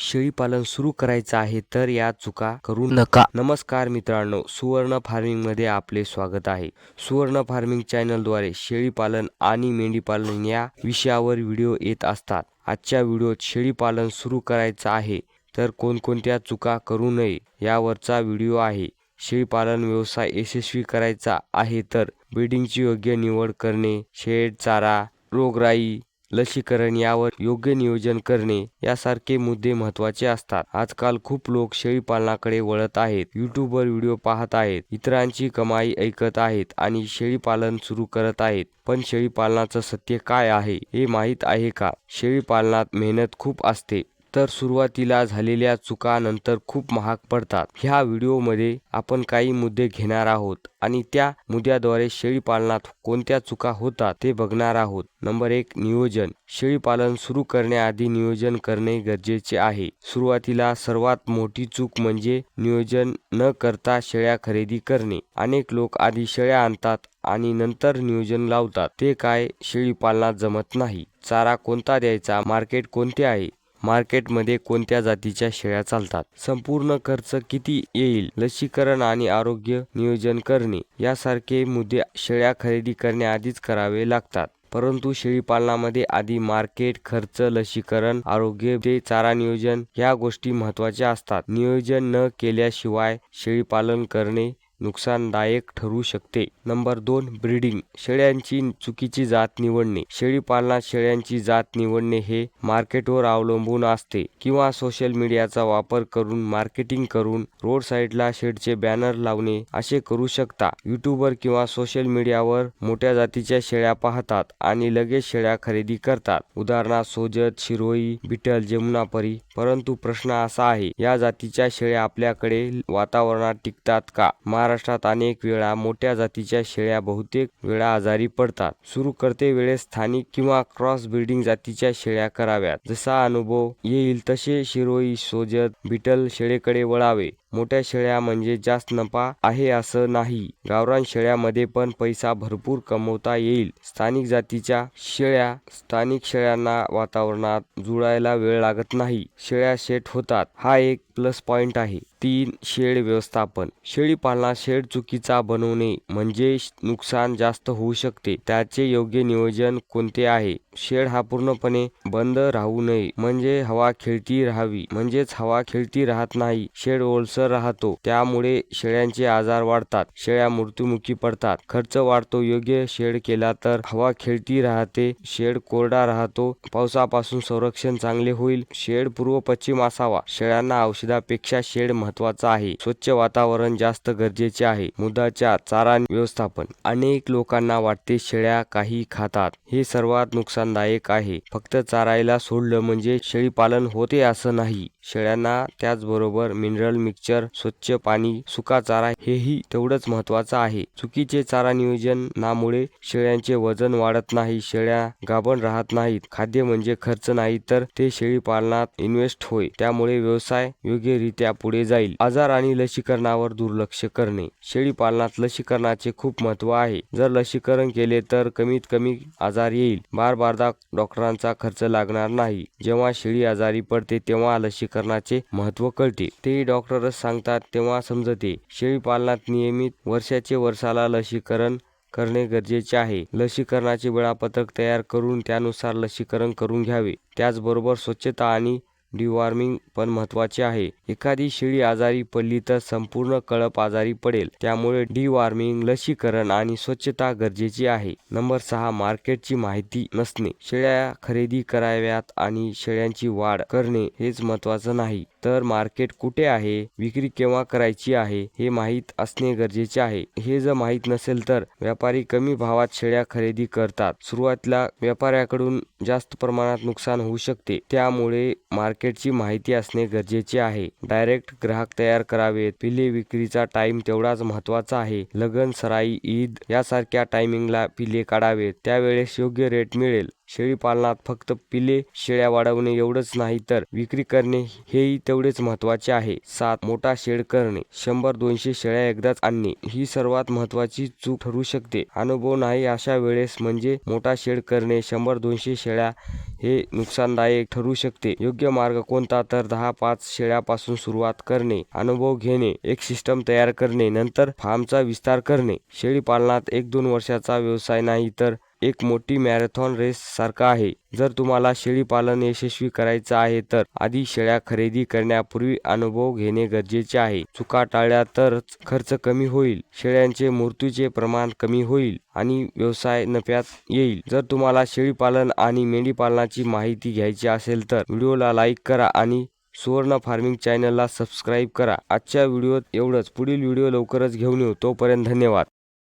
शेळी पालन सुरू करायचं आहे तर या चुका करू नका. नमस्कार मित्रांनो, सुवर्ण फार्मिंग मध्ये आपले स्वागत आहे. सुवर्ण फार्मिंग चॅनलद्वारे शेळी पालन आणि मेंढी पालन या विषयावर व्हिडिओ येत असतात. आजच्या व्हिडिओत शेळी पालन सुरू करायचं आहे तर कोणकोणत्या चुका करू नये यावरचा व्हिडिओ आहे. शेळी पालन व्यवसाय यशस्वी करायचा आहे तर ब्रीडिंगची योग्य निवड करणे, शेड, चारा, रोगराई, लसीकरण यावर योग्य नियोजन करणे यासारखे मुद्दे महत्त्वाचे असतात. आजकाल खूप लोक शेळी पालनाकडे वळत आहेत. यूट्यूबवर व्हिडिओ पाहत आहेत, इतरांची कमाई ऐकत आहेत आणि शेळी पालन सुरू करत आहेत. पण शेळी पालनाचं सत्य काय आहे हे माहीत आहे का? शेळी पालनात मेहनत खूप असते, तर सुरुवातीला झालेल्या चुका नंतर खूप महाग पडतात. ह्या व्हिडिओमध्ये आपण काही मुद्दे घेणार आहोत आणि त्या मुद्द्याद्वारे शेळी पालनात कोणत्या चुका होतात ते बघणार आहोत. नंबर 1, नियोजन. शेळी पालन सुरू करण्याआधी नियोजन करणे गरजेचे आहे. सुरुवातीला सर्वात मोठी चूक म्हणजे नियोजन न करता शेळ्या खरेदी करणे. अनेक लोक आधी शेळ्या आणतात आणि नंतर नियोजन लावतात. ते काय शेळी पालनात जमत नाही. चारा कोणता द्यायचा, मार्केट कोणते आहे, मार्केटमध्ये कोणत्या जातीच्या शेळ्या चालतात, संपूर्ण खर्च किती येईल, लसीकरण आणि आरोग्य नियोजन करणे यासारखे मुद्दे शेळ्या खरेदी करण्याआधीच करावे लागतात. परंतु शेळी पालनामध्ये आधी मार्केट, खर्च, लसीकरण, आरोग्य ते चारा नियोजन ह्या गोष्टी महत्त्वाच्या असतात. नियोजन न केल्याशिवाय शेळी पालन करणे नुकसानदायक ठरू शकते. Number 2, breeding. शेळ्यांची चुकीची जात निवडणे. शेळी पालनात शेळ्यांची जात निवडणे हे मार्केटवर अवलंबून असते किंवा सोशल मीडियाचा वापर करून मार्केटिंग करून रोड साईडला शेडचे बॅनर लावणे असे करू शकता. यूट्यूबवर किंवा सोशल मीडियावर मोठ्या जातीच्या शेळ्या पाहतात आणि लगेच शेळ्या खरेदी करतात. उदाहरणार्थ सोजत, शिरोई, बिटल, जमुनापरी. परंतु प्रश्न असा आहे, या जातीच्या शेळ्या आपल्याकडे वातावरणात टिकतात का? महाराष्ट्रात अनेक वेळा मोठ्या जातीच्या शेळ्या बहुतेक वेळा आजारी पडतात. सुरू करते वेळेस स्थानिक किंवा क्रॉस ब्रीडिंग जातीच्या शेळ्या कराव्यात. जसा अनुभव येईल तसे शिरोई, सोजत, बिटल शेळीकडे वळावे. मोठ्या शेळ्या म्हणजे जास्त नफा आहे असं नाही. गावरान शेळ्यामध्ये पण पैसा भरपूर कमवता येईल. स्थानिक जातीच्या शेळ्या. स्थानिक शेळ्यांना वातावरणात जुळायला वेळ लागत नाही. शेळ्या सेट होतात, हा एक प्लस पॉइंट आहे. 3, शेड व्यवस्थापन. शेळी पालनात शेड चुकीचा बनवणे म्हणजे नुकसान जास्त होऊ शकते. त्याचे योग्य नियोजन कोणते आहे? शेड हा पूर्णपणे बंद राहू नये, म्हणजे हवा खेळती राहावी. म्हणजेच हवा खेळती राहत नाही, शेड ओलसर राहतो, त्यामुळे शेळ्यांचे आजार वाढतात, शेळ्या मृत्युमुखी पडतात, खर्च वाढतो. योग्य शेड केला तर हवा खेळती राहते, शेड कोरडा राहतो, पावसापासून संरक्षण चांगले होईल. शेड पूर्व पश्चिम असावा. शेळ्यांना औषधापेक्षा शेड महत्वाचा आहे. स्वच्छ वातावरण जास्त गरजेचे आहे. मुद्दा 4, चारा व्यवस्थापन. अनेक लोकांना वाटते शेळ्या काही खातात, हे सर्वात नुकसानदायक आहे. फक्त चारायला सोडलं म्हणजे शेळी पालन होते असं नाही. शेळ्यांना त्याचबरोबर मिनरल मिक्सचर, स्वच्छ पाणी, सुका चारा हेही तेवढंच महत्वाचं आहे. चुकीचे चारा नियोजनामुळे शेळ्यांचे वजन वाढत नाही, शेळ्या गाभण राहत नाहीत. खाद्य म्हणजे खर्च नाही तर ते शेळी पालनात इन्व्हेस्ट होय, त्यामुळे व्यवसाय योग्यरित्या पुढे जाईल. आजार आणि लसीकरणावर दुर्लक्ष करणे. शेळी पालनात लसीकरणाचे खूप महत्त्व आहे. जर लसीकरण केले तर कमीत कमी आजार येईल. बारबारदा डॉक्टरांचा खर्च लागणार नाही. जेव्हा शेळी आजारी पडते तेव्हा लसीकरणाचे महत्त्व कळते. तेही डॉक्टरच सांगतात तेव्हा समजते. शेळी पालनात नियमित वर्षाला लसीकरण करणे गरजेचे आहे. लसीकरणाचे वेळापत्रक तयार करून त्यानुसार लसीकरण करून घ्यावे. त्याचबरोबर स्वच्छता आणि डिवॉर्मिंग पण महत्त्वाचे आहे. एखादी शेळी आजारी पडली तर संपूर्ण कळप आजारी पडेल, त्यामुळे डिवॉर्मिंग, लसीकरण आणि स्वच्छता गरजेची आहे. नंबर 6, मार्केटची माहिती नसणे. शेळ्या खरेदी कराव्यात आणि शेळ्यांची वाढ करणे हेच महत्त्वाचं नाही, तर मार्केट कुठे आहे, विक्री केव्हा करायची आहे हे माहीत असणे गरजेचे आहे. हे जर माहीत नसेल तर व्यापारी कमी भावात शेळ्या खरेदी करतात. सुरुवातीला व्यापाऱ्याकडून जास्त प्रमाणात नुकसान होऊ शकते, त्यामुळे मार्केटची माहिती असणे गरजेचे आहे. डायरेक्ट ग्राहक तयार करावेत. पिल्ले विक्रीचा टाइम तेवढाच महत्त्वाचा आहे. लग्न, सराई, ईद यासारख्या टायमिंगला पिल्ले काढावेत, त्यावेळेस योग्य रेट मिळेल. शेळीपालनात फक्त पिले शेळ्या वाढवणे एवढंच नाही तर विक्री करणे हेही तेवढेच महत्त्वाचे आहे. 7. मोठा शेड करणे. 100-200 शेळ्या एकदाच आणणे ही सर्वात महत्त्वाची चूक ठरू शकते. अनुभव नाही अशा वेळेस म्हणजे मोठा शेड करणे 100-200 शेळ्या हे नुकसानदायक ठरू शकते. योग्य मार्ग कोणता तर 10-5 शेळ्यापासून सुरुवात करणे, अनुभव घेणे, एक सिस्टम तयार करणे, नंतर फार्मचा विस्तार करणे. शेळीपालनात 1-2 वर्षाचा व्यवसाय नाही तर एक मोठी मॅरेथॉन रेस सारखा आहे. जर तुम्हाला शेळीपालन यशस्वी करायचं आहे तर आधी शेळ्या खरेदी करण्यापूर्वी अनुभव घेणे गरजेचे आहे. चुका टाळल्या तरच खर्च कमी होईल, शेळ्यांचे मृत्यूचे प्रमाण कमी होईल आणि व्यवसाय नफ्यात येईल. जर तुम्हाला शेळीपालन आणि मेंढीपालनाची माहिती घ्यायची असेल तर व्हिडिओला लाईक करा आणि सुवर्ण फार्मिंग चॅनलला सबस्क्राईब करा. आजच्या व्हिडिओत एवढंच. पुढील व्हिडिओ लवकरच घेऊन येऊ. तोपर्यंत धन्यवाद.